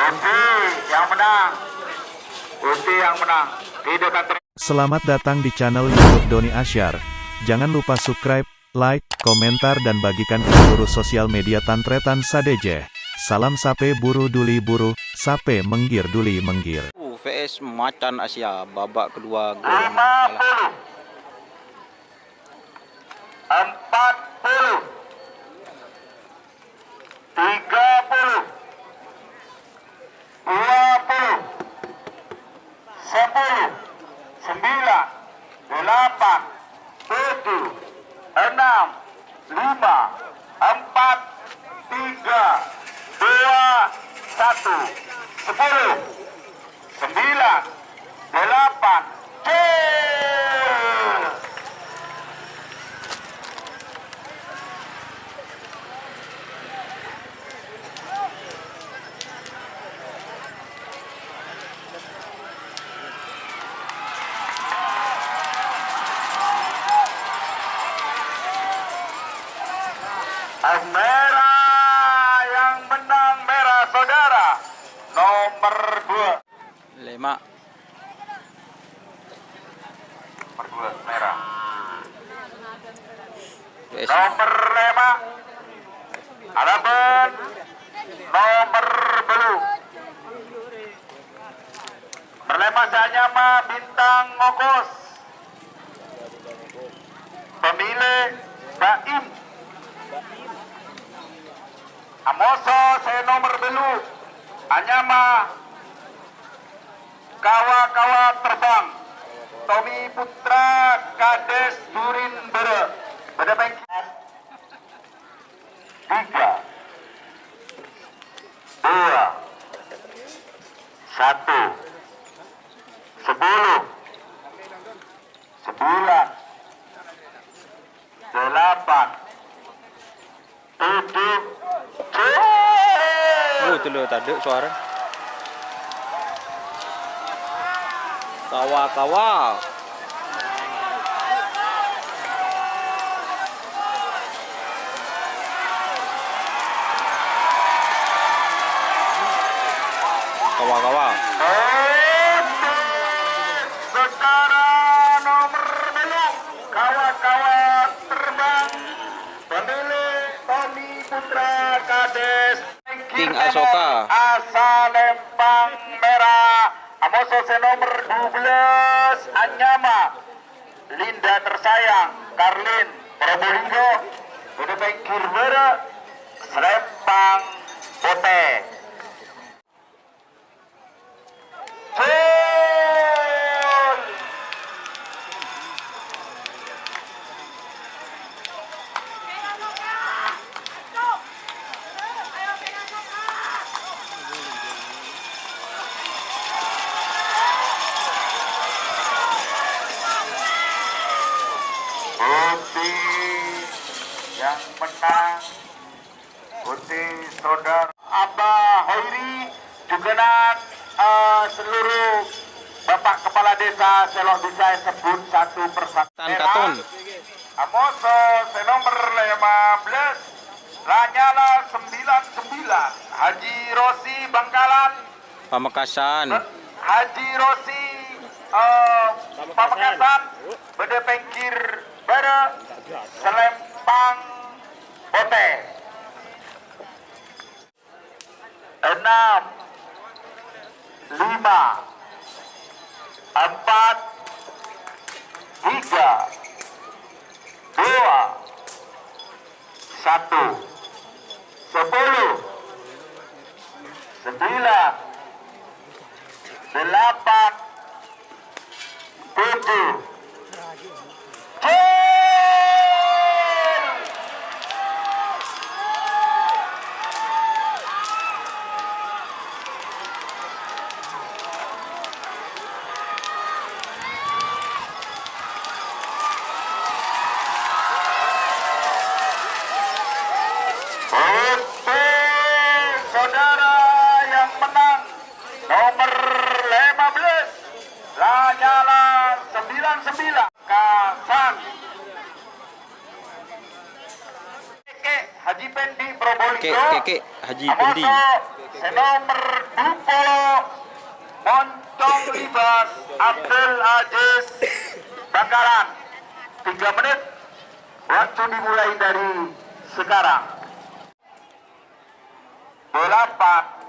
yang menang. Putih yang menang. Tidak akan Selamat datang di channel YouTube Doni Asyar. Jangan lupa subscribe, like, komentar dan bagikan ke seluruh sosial media Tantretan Sadejeh. Salam sape buru duli buru, sape menggir duli menggir. VS Macan Asia babak kedua gol yang kalah. 40, 30, 20, 10, 9, 8, 7, 6, 5, 4, 3, 2, 1, 10, 9, 8, merah yang menang, merah saudara nomor 2. 5. Nomor 2 merah. VS Nomor 5. Adapun nomor blue. Perlepasannya mah Bintang Ngokos. Pemilik Baim. Amoso saya nomor belu. Anyama kawa-kawa terbang. Tommy Putra Kades Durin Bere. Pada bengkel 3, 2, 1, 10, 9, 8, 7. itu loh tadi suara. Kawa-kawa. Kawa-kawa. Saudara nomor belu, kawa-kawa terbang. Pemilik Tommy Putra Kades King Asoka. Asa Lempang merah. Amoso nomor 12 Anyama Linda tersayang Karlin Probolinggo. Pada bengkir bere Selempang Bote. Putih yang menang, putih saudara Abah Hoiri juga seluruh Bapak Kepala Desa Selok bisa sebut satu persatu. Katon. Amoso nomor 15 Lanyala 99 Haji Rosi Bangkalan. Pamekasan. Haji Rosi Pamekasan. Bede pengkir bede Selempang Bote. 6, 5, 4, 3, 2, 1, 10, 9, 8, 7. Saudara yang menang nomor 15 Lanyala 99 Kasan. Haji Pendi Probolinggo. Keke Haji Pendi. Senomor 20 Moncong Libas Abdul Aziz Bakaran. 3 menit. Waktu dimulai dari sekarang. 8.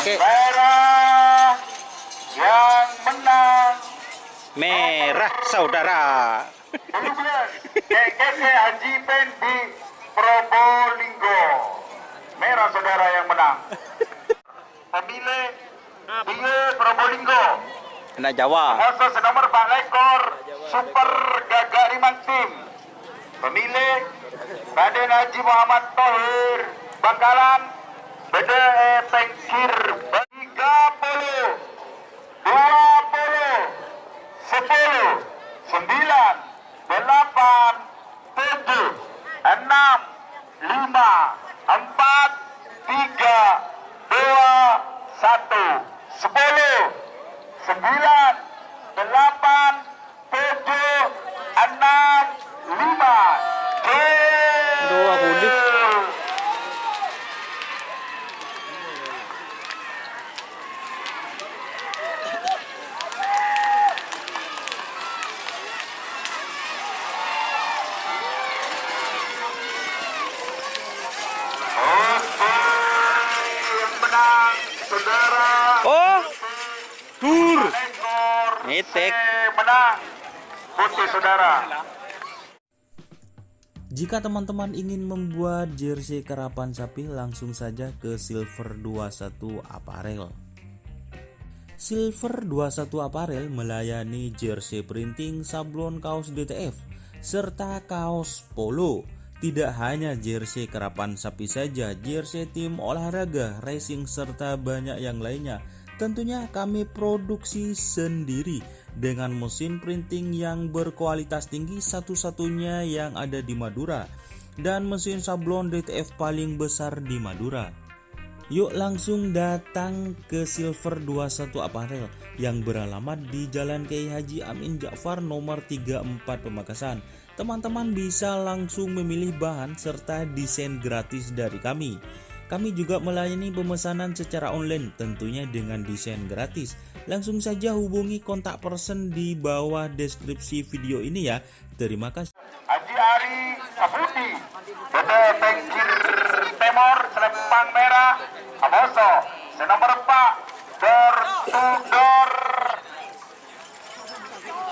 Merah yang menang Merah saudara. KKK Haji Pendi Probolinggo. Merah saudara yang menang. Pemilih Tiga Probolinggo. Anak Jawa. Oso senomor 4 ekor Super Gagak Riman Tim. Pemilih Raden Haji Muhammad Tohir Bangkalan. Beda Pengkir 30, 20, 10, 9, 8, 7, 6, 5, 4, 3, 2, 1, 10, 9, 8, 7, 6, 5. Aduh, aku udah. Oh, tur. Netek. Menang. Putih saudara. Jika teman-teman ingin membuat jersey karapan sapi, langsung saja ke Silver 21 Apparel. Silver 21 Apparel melayani jersey printing, sablon kaos DTF, serta kaos polo. Tidak hanya jersey karapan sapi saja, jersey tim olahraga, racing, serta banyak yang lainnya. Tentunya kami produksi sendiri dengan mesin printing yang berkualitas tinggi, satu-satunya yang ada di Madura, dan mesin sablon DTF paling besar di Madura. Yuk langsung datang ke Silver 21 Apparel yang beralamat di Jalan Kiai Haji Amin Ja'far nomor 34 Pamekasan. Teman-teman bisa langsung memilih bahan serta desain gratis dari kami. Kami juga melayani pemesanan secara online, tentunya dengan desain gratis. Langsung saja hubungi kontak person di bawah deskripsi video ini ya. Terima kasih. Haji Ari Saputi, Bede Pengkir Timur, Selempang Merah, Aboso, senomor 4, Dor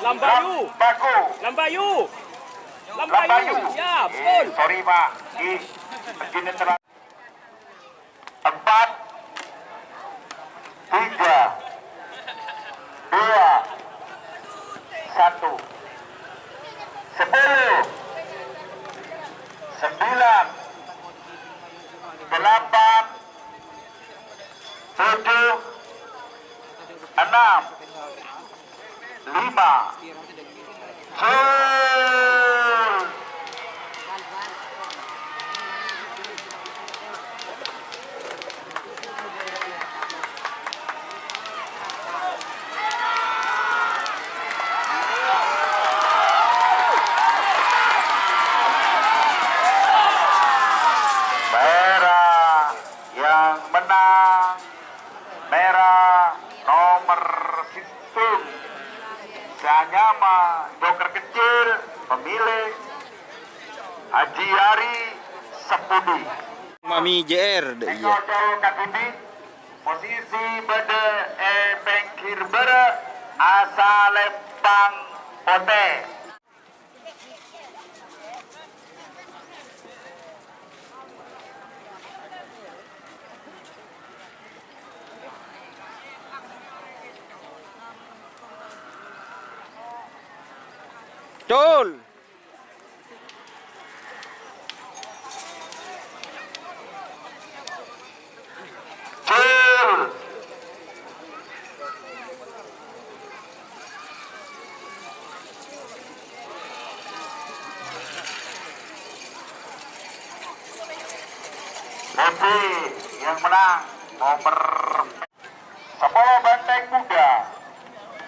Lambayu. Baku, Lambayu. Lambayu. Ya, betul. Sorry Pak, di begini terang. 4, 3, 2, 1, 10, 9, 8, 7, 6, 5, merah yang menang, merah nomor sistem Sanyama Joker kecil, pemilih Haji Ari Sepudi. Mami JR deh, iya. Nyodol Kakindi, posisi Bede Pengkir Bere, Asa Lempang Pote. Cul. Bobi yang menang nomor 10 Banteng Muda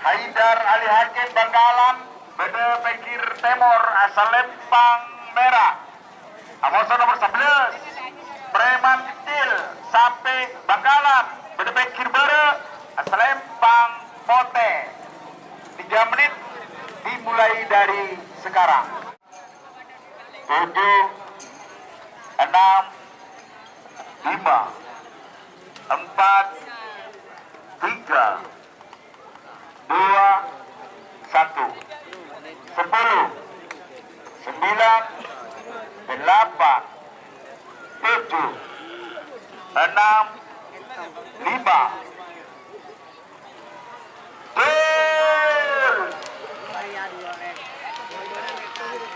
Haidar Ali Hakim Bangkalan Bede Pekir Timur asal Lempang Merah. Amoso nomor 11 Preman Kecil sampai Bangkalan Bede Pekir Bere asal Lempang Pote. 3 menit dimulai dari sekarang. 7 6 5 4 3 2 1 10 9 8 7 6 5 4 3 2 1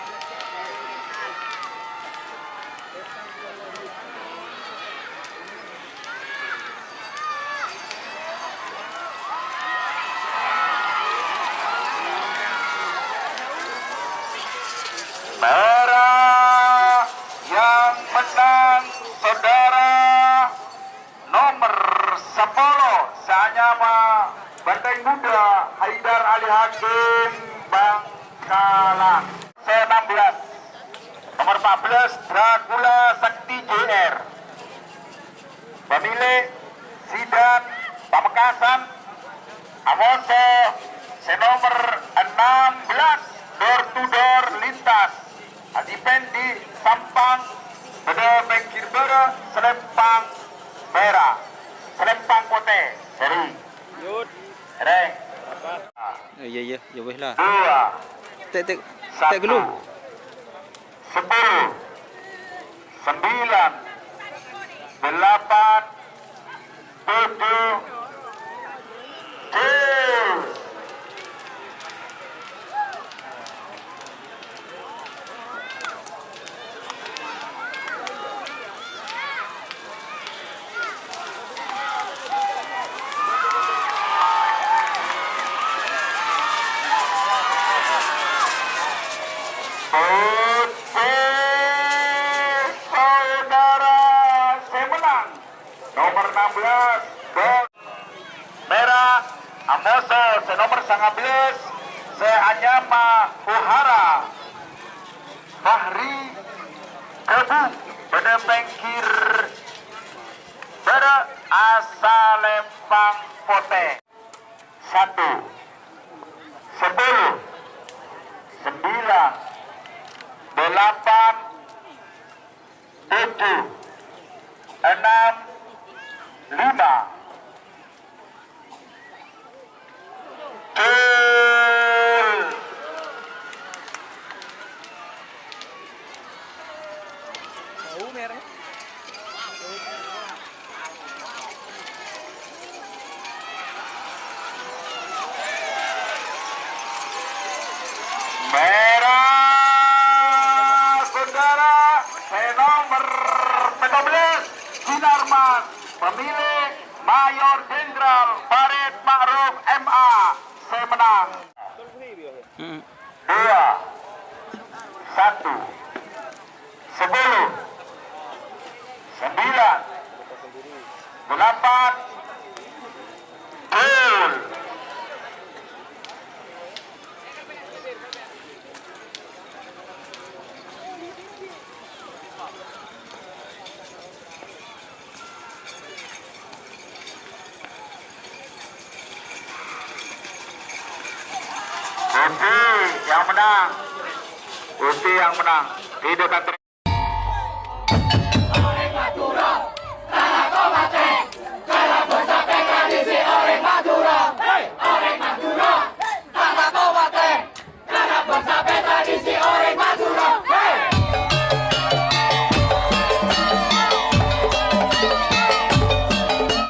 merah yang menang saudara nomor 10 Sanyama Banteng Muda Haidar Ali Hakim Bangkalan. 16 nomor 14 Dracula Sakti JR pemilik Sidan Pamekasan Amoso senomor 16 door to door lintas Adipen di Sampang Bede Pekir Bere Selempang Merah Selempang Pote seri Reng Iya, ya weh lah. 2 Tek 1 dulu. 10 9 8 7 saudara semenang nomor 16 gol merah Amoso senomor 19 Seanyama Uhara Fahri Kebu Bede Pekir Bere asal Lempang Pote 1 10 9 8 7 6 5 merah saudara nomor 15 Sinarmas pemilik Mayor Jenderal Farid Ma'ruf MA semenang 2 1 10 9 8 gol. Uti yang menang. Uti yang menang. Tidak